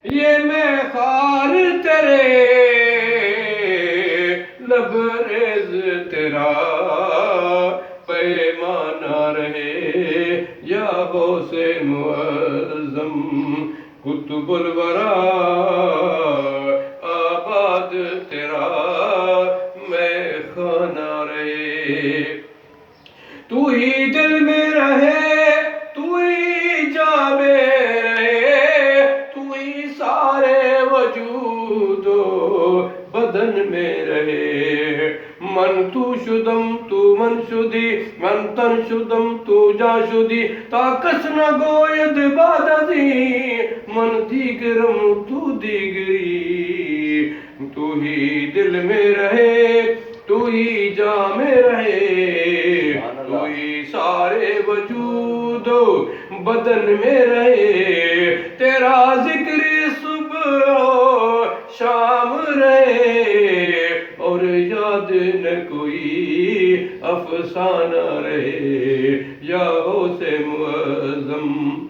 یہ میں خار تیرے لبریز تیرا پیمانہ رہے یا غوث معظم قطب الورا آباد تیرا میں خانہ رہے تو ہی دل میں رہے تو ہی جا میں رہے تو ہی سارے وجود و بدن میں رہے من تو شدم تو من شدی من تن شدم تو جا شدی تا کس نہ گوید بعد ازیں من دیگرم تو دیگری تو ہی دل میں رہے تو ہی جا میں رہے تو ہی سارے وجود و بدن میں رہے تیرا ذکر صبح و شام رہے اور یاد نہ کوئی افسانہ رہے یا غوث معظم